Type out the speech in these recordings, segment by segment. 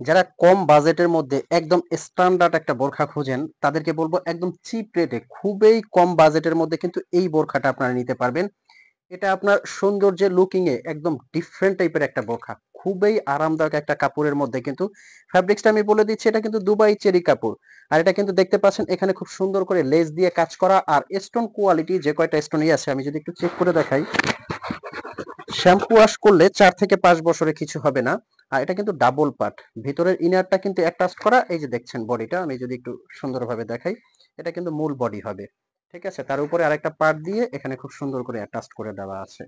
যারা কম বাজেটের মধ্যে একদম স্ট্যান্ডার্ড একটা বোরখা খোঁজেন তাদেরকে বলবো একদম চিপ রেটে খুবই কম বাজেটের মধ্যে কিন্তু এই বোরখাটা আপনারা নিতে পারবেন। এটা আপনার সৌন্দর্যের লুকিং এ একদম ডিফারেন্ট টাইপের একটা বোরখা। খুবই আরামদায়ক একটা কাপড়ের মধ্যে কিন্তু ফ্যাব্রিক্সটা আমি বলে দিচ্ছি, এটা কিন্তু দুবাই চেরি কাপড়। আর এটা কিন্তু দেখতে পাচ্ছেন এখানে খুব সুন্দর করে লেস দিয়ে কাজ করা, আর স্টোন কোয়ালিটি যে কয়টা স্টোনই আছে আমি যদি একটু চেক করে দেখাই, শ্যাম্পু ওয়াশ করলে 4 থেকে 5 বছরে কিছু হবে না। আর এটা কিন্তু ডাবল পার্ট, ভিতরের ইনারটা কিন্তু অ্যাটাচ করা। এই যে দেখছেন বডিটা, আমি যদি একটু সুন্দরভাবে দেখাই, এটা কিন্তু মূল বডি হবে। ঠিক আছে, তার উপরে আরেকটা পার্ট দিয়ে এখানে খুব সুন্দর করে অ্যাটাচ করে দেওয়া আছে।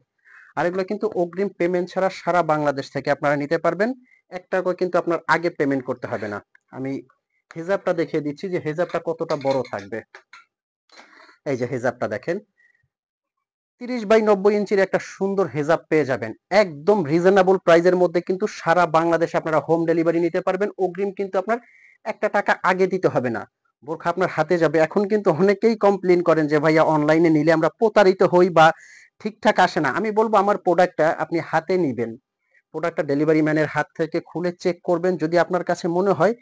আর এগুলো কিন্তু অগ্রিম পেমেন্ট ছাড়া সারা বাংলাদেশ থেকে আপনারা নিতে পারবেন। 1 টাকা কিন্তু আপনার আগে পেমেন্ট করতে হবে না। আমি হিজাবটা দেখিয়ে দিচ্ছি যে হিজাবটা কতটা বড় থাকবে। এই যে হিজাবটা দেখেন, 30 বাই 90 ইঞ্চির একটা সুন্দর হেজাব পেয়ে যাবেন একদম রিজনেবল প্রাইজের মধ্যে, কিন্তু সারা বাংলাদেশে আপনারা হোম ডেলিভারি নিতে পারবেন। অগ্রিম কিন্তু আপনার 1 টাকা আগে দিতে হবে না, বোরখা আপনার হাতে যাবে। এখন কিন্তু অনেকেই কমপ্লেন করেন যে ভাইয়া অনলাইনে নিলে আমরা প্রতারিত হই বা ঠিকঠাক আসে না। আমি বলবো আমার প্রোডাক্টটা আপনি হাতে নিবেন, প্রোডাক্টটা ডেলিভারি ম্যানের হাত থেকে খুলে চেক করবেন। যদি আপনার কাছে মনে হয়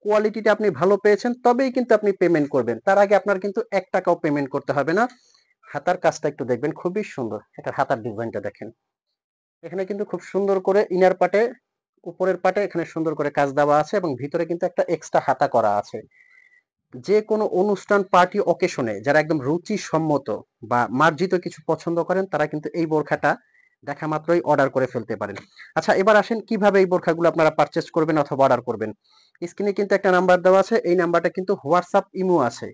কোয়ালিটিটা আপনি ভালো পেয়েছেন তবেই কিন্তু আপনি পেমেন্ট করবেন, তার আগে আপনার কিন্তু 1 টাকাও পেমেন্ট করতে হবে না। হাতার কাজটা একটু দেখবেন, খুবই সুন্দর। এটার হাতার ডিজাইনটা দেখেন, এখানে কিন্তু খুব সুন্দর করে ইনার পাটে, উপরের পাটে এখানে সুন্দর করে কাজ দেওয়া আছে এবং ভিতরে কিন্তু একটা এক্সট্রা হাতা করা আছে। যে কোনো অনুষ্ঠান পার্টি অকেশনে যারা একদম রুচি সম্মত বা মার্জিত কিছু পছন্দ করেন তারা কিন্তু এই বোরখাটা দেখা মাত্রই অর্ডার করে ফেলতে পারেন। আচ্ছা, এবার আসেন কিভাবে এই বোরখাগুলো আপনারা পারচেস করবেন অথবা অর্ডার করবেন। স্ক্রিনে কিন্তু একটা নাম্বার দেওয়া আছে, এই নাম্বারটা কিন্তু হোয়াটসঅ্যাপ ইমো আছে।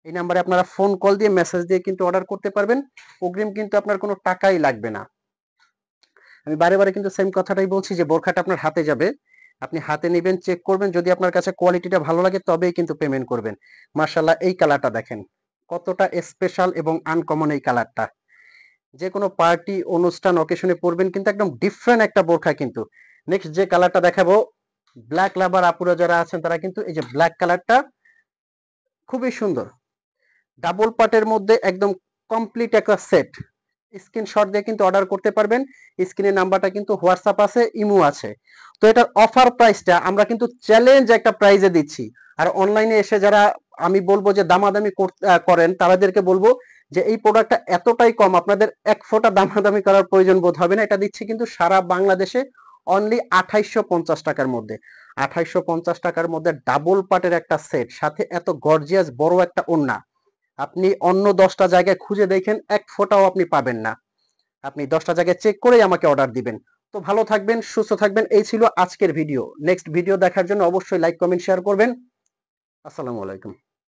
এই নাম্বারে আপনারা ফোন কল দিয়ে মেসেজ দিয়ে কিন্তু অর্ডার করতে পারবেন। অগ্রিম কিন্তু আপনার কোনো টাকাই লাগবে না। আমি বারে বারে কিন্তু সেম কথাটাই বলছি যে বোরখাটা আপনার হাতে যাবে, আপনি হাতে নেবেন, চেক করবেন, যদি আপনার কাছে কোয়ালিটিটা ভালো লাগে তবেই কিন্তু পেমেন্ট করবেন। মার্শাল্লাহ, এই কালারটা দেখেন কতটা স্পেশাল এবং আনকমন এই কালারটা। যে কোনো পার্টি অনুষ্ঠান অকেশনে পরবেন কিন্তু একদম ডিফারেন্ট একটা বোরখা কিন্তু। নেক্সট যে কালারটা দেখাবো, ব্ল্যাক লাভার আপুরা যারা আছেন তারা কিন্তু এই যে ব্ল্যাক কালারটা খুবই সুন্দর, ডাবল পার্টের মধ্যে একদম কমপ্লিট একটা সেট। স্ক্রিনশট দিয়ে কিন্তু অর্ডার করতে পারবেন। স্ক্রিনের নাম্বারটা কিন্তু হোয়াটসঅ্যাপ আছে, ইমো আছে। তো এটার অফার প্রাইসটা আমরা কিন্তু চ্যালেঞ্জ একটা প্রাইজে দিচ্ছি। আর অনলাইনে এসে যারা আমি বলবো যে দামাদামি করেন তাদেরকে বলবো যে এই প্রোডাক্টটা এতটাই কম আপনাদের 1 ফোঁটা দামাদামি করার প্রয়োজন বোধ হবে না। এটা দিচ্ছি কিন্তু সারা বাংলাদেশে অনলি 2850 টাকার মধ্যে। 2850 টাকার মধ্যে ডাবল পাটের একটা সেট, সাথে এত গর্জিয়াস বড় একটা ওড়না। আপনি অন্য 10টা জায়গায় খুঁজে দেখেন, 1 ফোঁটাও আপনি পাবেন না। আপনি 10টা জায়গায় চেক করে আমাকে অর্ডার দিবেন। তো ভালো থাকবেন, সুস্থ থাকবেন। এই ছিল আজকের ভিডিও। নেক্সট ভিডিও দেখার জন্য অবশ্যই লাইক কমেন্ট শেয়ার করবেন। আসসালামু আলাইকুম।